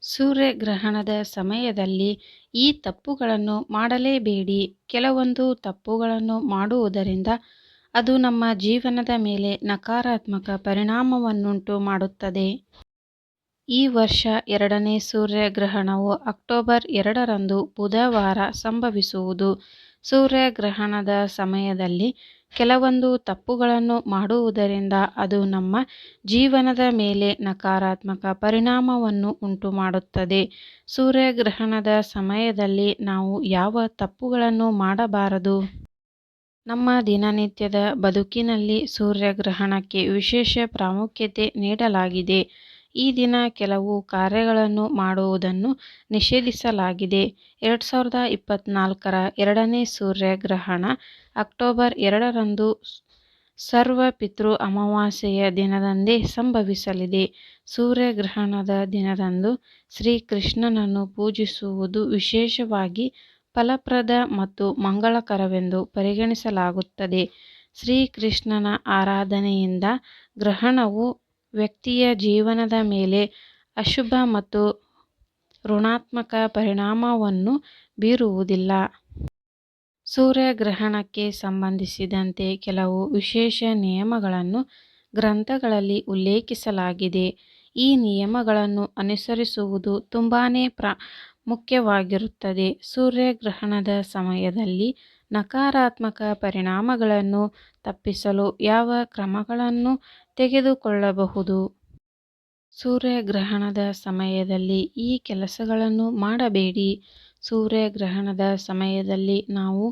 ಸೂರ್ಯಗ್ರಹಣದ ಸಮಯದಲ್ಲಿ ಈ ತಪ್ಪುಗಳನ್ನು ಮಾಡಲೇಬೇಡಿ. ಕೆಲವೊಂದು ತಪ್ಪುಗಳನ್ನು ಮಾಡುವುದರಿಂದ ಅದು ನಮ್ಮ ಜೀವನದ ಮೇಲೆ ನಕಾರಾತ್ಮಕ ಪರಿಣಾಮವನ್ನುಂಟು ಮಾಡುತ್ತದೆ. ಈ ವರ್ಷ ಎರಡನೇ ಸೂರ್ಯಗ್ರಹಣವು ಅಕ್ಟೋಬರ್ 2ರಂದು ಬುಧವಾರ ಸಂಭವಿಸುವುದು. ಸೂರ್ಯಗ್ರಹಣದ ಸಮಯದಲ್ಲಿ ಕೆಲವೊಂದು ತಪ್ಪುಗಳನ್ನು ಮಾಡುವುದರಿಂದ ಅದು ನಮ್ಮ ಜೀವನದ ಮೇಲೆ ನಕಾರಾತ್ಮಕ ಪರಿಣಾಮವನ್ನು ಉಂಟುಮಾಡುತ್ತದೆ. ಸೂರ್ಯಗ್ರಹಣದ ಸಮಯದಲ್ಲಿ ನಾವು ಯಾವ ತಪ್ಪುಗಳನ್ನು ಮಾಡಬಾರದು? ನಮ್ಮ ದಿನನಿತ್ಯದ ಬದುಕಿನಲ್ಲಿ ಸೂರ್ಯಗ್ರಹಣಕ್ಕೆ ವಿಶೇಷ ಪ್ರಾಮುಖ್ಯತೆ ನೀಡಲಾಗಿದೆ. ಈ ದಿನ ಕೆಲವು ಕಾರ್ಯಗಳನ್ನು ಮಾಡುವುದನ್ನು ನಿಷೇಧಿಸಲಾಗಿದೆ. 2024ರ ಎರಡನೇ ಸೂರ್ಯಗ್ರಹಣ ಅಕ್ಟೋಬರ್ 2ರಂದು ಸರ್ವ ಪಿತೃ ಅಮಾವಾಸ್ಯೆಯ ದಿನದಂದೇ ಸಂಭವಿಸಲಿದೆ. ಸೂರ್ಯಗ್ರಹಣದ ದಿನದಂದು ಶ್ರೀಕೃಷ್ಣನನ್ನು ಪೂಜಿಸುವುದು ವಿಶೇಷವಾಗಿ ಫಲಪ್ರದ ಮತ್ತು ಮಂಗಳಕರವೆಂದು ಪರಿಗಣಿಸಲಾಗುತ್ತದೆ. ಶ್ರೀಕೃಷ್ಣನ ಆರಾಧನೆಯಿಂದ ಗ್ರಹಣವು ವ್ಯಕ್ತಿಯ ಜೀವನದ ಮೇಲೆ ಅಶುಭ ಮತ್ತು ಋಣಾತ್ಮಕ ಪರಿಣಾಮವನ್ನು ಬೀರುವುದಿಲ್ಲ. ಸೂರ್ಯಗ್ರಹಣಕ್ಕೆ ಸಂಬಂಧಿಸಿದಂತೆ ಕೆಲವು ವಿಶೇಷ ನಿಯಮಗಳನ್ನು ಗ್ರಂಥಗಳಲ್ಲಿ ಉಲ್ಲೇಖಿಸಲಾಗಿದೆ. ಈ ನಿಯಮಗಳನ್ನು ಅನುಸರಿಸುವುದು ತುಂಬಾನೇ ಮುಖ್ಯವಾಗಿರುತ್ತದೆ. ಸೂರ್ಯಗ್ರಹಣದ ಸಮಯದಲ್ಲಿ ನಕಾರಾತ್ಮಕ ಪರಿಣಾಮಗಳನ್ನು ತಪ್ಪಿಸಲು ಯಾವ ಕ್ರಮಗಳನ್ನು ತೆಗೆದುಕೊಳ್ಳಬಹುದು? ಸೂರ್ಯಗ್ರಹಣದ ಸಮಯದಲ್ಲಿ ಈ ಕೆಲಸಗಳನ್ನು ಮಾಡಬೇಡಿ. ಸೂರ್ಯಗ್ರಹಣದ ಸಮಯದಲ್ಲಿ ನಾವು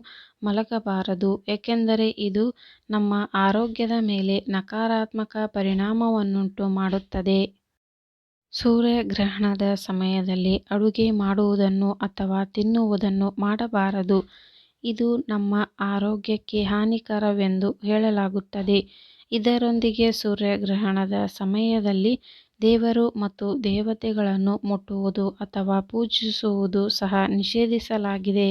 ಮಲಗಬಾರದು, ಏಕೆಂದರೆ ಇದು ನಮ್ಮ ಆರೋಗ್ಯದ ಮೇಲೆ ನಕಾರಾತ್ಮಕ ಪರಿಣಾಮವನ್ನುಂಟು ಮಾಡುತ್ತದೆ. ಸೂರ್ಯಗ್ರಹಣದ ಸಮಯದಲ್ಲಿ ಅಡುಗೆ ಮಾಡುವುದನ್ನು ಅಥವಾ ತಿನ್ನುವುದನ್ನು ಮಾಡಬಾರದು. ಇದು ನಮ್ಮ ಆರೋಗ್ಯಕ್ಕೆ ಹಾನಿಕರವೆಂದು ಹೇಳಲಾಗುತ್ತದೆ. ಇದರೊಂದಿಗೆ ಸೂರ್ಯಗ್ರಹಣದ ಸಮಯದಲ್ಲಿ ದೇವರು ಮತ್ತು ದೇವತೆಗಳನ್ನು ಮುಟ್ಟುವುದು ಅಥವಾ ಪೂಜಿಸುವುದು ಸಹ ನಿಷೇಧಿಸಲಾಗಿದೆ.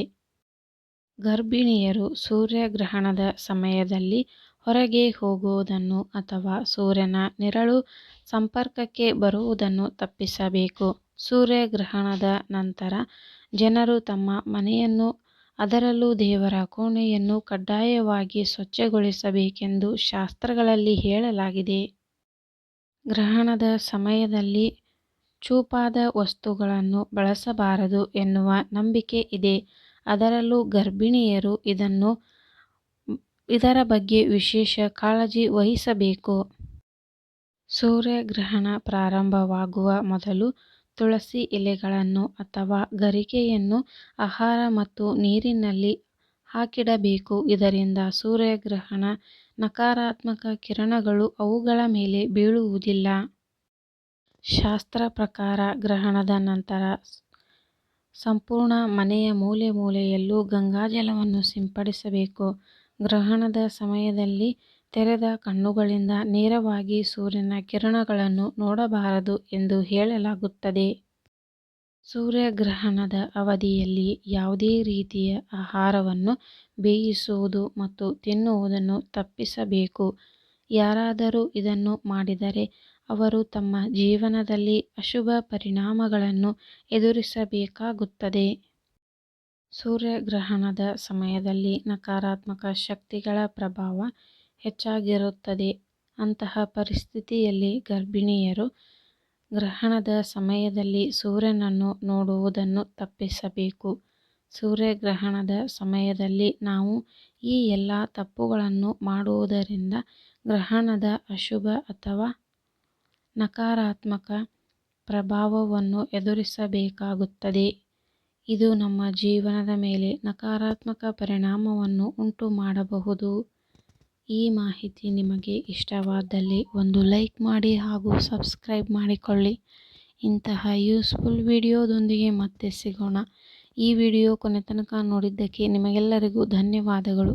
ಗರ್ಭಿಣಿಯರು ಸೂರ್ಯಗ್ರಹಣದ ಸಮಯದಲ್ಲಿ ಹೊರಗೆ ಹೋಗುವುದನ್ನು ಅಥವಾ ಸೂರ್ಯನ ನೆರಳು ಸಂಪರ್ಕಕ್ಕೆ ಬರುವುದನ್ನು ತಪ್ಪಿಸಬೇಕು. ಸೂರ್ಯಗ್ರಹಣದ ನಂತರ ಜನರು ತಮ್ಮ ಮನೆಯನ್ನು, ಅದರಲ್ಲೂ ದೇವರ ಕೋಣೆಯನ್ನು ಕಡ್ಡಾಯವಾಗಿ ಸ್ವಚ್ಛಗೊಳಿಸಬೇಕೆಂದು ಶಾಸ್ತ್ರಗಳಲ್ಲಿ ಹೇಳಲಾಗಿದೆ. ಗ್ರಹಣದ ಸಮಯದಲ್ಲಿ ಚೂಪಾದ ವಸ್ತುಗಳನ್ನು ಬಳಸಬಾರದು ಎನ್ನುವ ನಂಬಿಕೆ ಇದೆ. ಅದರಲ್ಲೂ ಗರ್ಭಿಣಿಯರು ಇದರ ಬಗ್ಗೆ ವಿಶೇಷ ಕಾಳಜಿ ವಹಿಸಬೇಕು. ಸೂರ್ಯಗ್ರಹಣ ಪ್ರಾರಂಭವಾಗುವ ಮೊದಲು ತುಳಸಿ ಎಲೆಗಳನ್ನು ಅಥವಾ ಗರಿಕೆಯನ್ನು ಆಹಾರ ಮತ್ತು ನೀರಿನಲ್ಲಿ ಹಾಕಿಡಬೇಕು. ಇದರಿಂದ ಸೂರ್ಯಗ್ರಹಣ ನಕಾರಾತ್ಮಕ ಕಿರಣಗಳು ಅವುಗಳ ಮೇಲೆ ಬೀಳುವುದಿಲ್ಲ. ಶಾಸ್ತ್ರ ಪ್ರಕಾರ ಗ್ರಹಣದ ನಂತರ ಸಂಪೂರ್ಣ ಮನೆಯ ಮೂಲೆ ಮೂಲೆಯಲ್ಲೂ ಗಂಗಾಜಲವನ್ನು ಸಿಂಪಡಿಸಬೇಕು. ಗ್ರಹಣದ ಸಮಯದಲ್ಲಿ ತೆರೆದ ಕಣ್ಣುಗಳಿಂದ ನೇರವಾಗಿ ಸೂರ್ಯನ ಕಿರಣಗಳನ್ನು ನೋಡಬಾರದು ಎಂದು ಹೇಳಲಾಗುತ್ತದೆ. ಸೂರ್ಯಗ್ರಹಣದ ಅವಧಿಯಲ್ಲಿ ಯಾವುದೇ ರೀತಿಯ ಆಹಾರವನ್ನು ಬೇಯಿಸುವುದು ಮತ್ತು ತಿನ್ನುವುದನ್ನು ತಪ್ಪಿಸಬೇಕು. ಯಾರಾದರೂ ಇದನ್ನು ಮಾಡಿದರೆ ಅವರು ತಮ್ಮ ಜೀವನದಲ್ಲಿ ಅಶುಭ ಪರಿಣಾಮಗಳನ್ನು ಎದುರಿಸಬೇಕಾಗುತ್ತದೆ. ಸೂರ್ಯಗ್ರಹಣದ ಸಮಯದಲ್ಲಿ ನಕಾರಾತ್ಮಕ ಶಕ್ತಿಗಳ ಪ್ರಭಾವ ಹೆಚ್ಚಾಗಿರುತ್ತದೆ. ಅಂತಹ ಪರಿಸ್ಥಿತಿಯಲ್ಲಿ ಗರ್ಭಿಣಿಯರು ಗ್ರಹಣದ ಸಮಯದಲ್ಲಿ ಸೂರ್ಯನನ್ನು ನೋಡುವುದನ್ನು ತಪ್ಪಿಸಬೇಕು. ಸೂರ್ಯಗ್ರಹಣದ ಸಮಯದಲ್ಲಿ ನಾವು ಈ ಎಲ್ಲ ತಪ್ಪುಗಳನ್ನು ಮಾಡುವುದರಿಂದ ಗ್ರಹಣದ ಅಶುಭ ಅಥವಾ ನಕಾರಾತ್ಮಕ ಪ್ರಭಾವವನ್ನು ಎದುರಿಸಬೇಕಾಗುತ್ತದೆ. ಇದು ನಮ್ಮ ಜೀವನದ ಮೇಲೆ ನಕಾರಾತ್ಮಕ ಪರಿಣಾಮವನ್ನು ಉಂಟುಮಾಡಬಹುದು. ಈ ಮಾಹಿತಿ ನಿಮಗೆ ಇಷ್ಟವಾದಲ್ಲಿ ಒಂದು ಲೈಕ್ ಮಾಡಿ ಹಾಗೂ ಸಬ್ಸ್ಕ್ರೈಬ್ ಮಾಡಿಕೊಳ್ಳಿ. ಇಂತಹ ಯೂಸ್ಫುಲ್ ವಿಡಿಯೋದೊಂದಿಗೆ ಮತ್ತೆ ಸಿಗೋಣ. ಈ ವಿಡಿಯೋ ಕೊನೆ ತನಕ ನೋಡಿದ್ದಕ್ಕೆ ನಿಮಗೆಲ್ಲರಿಗೂ ಧನ್ಯವಾದಗಳು.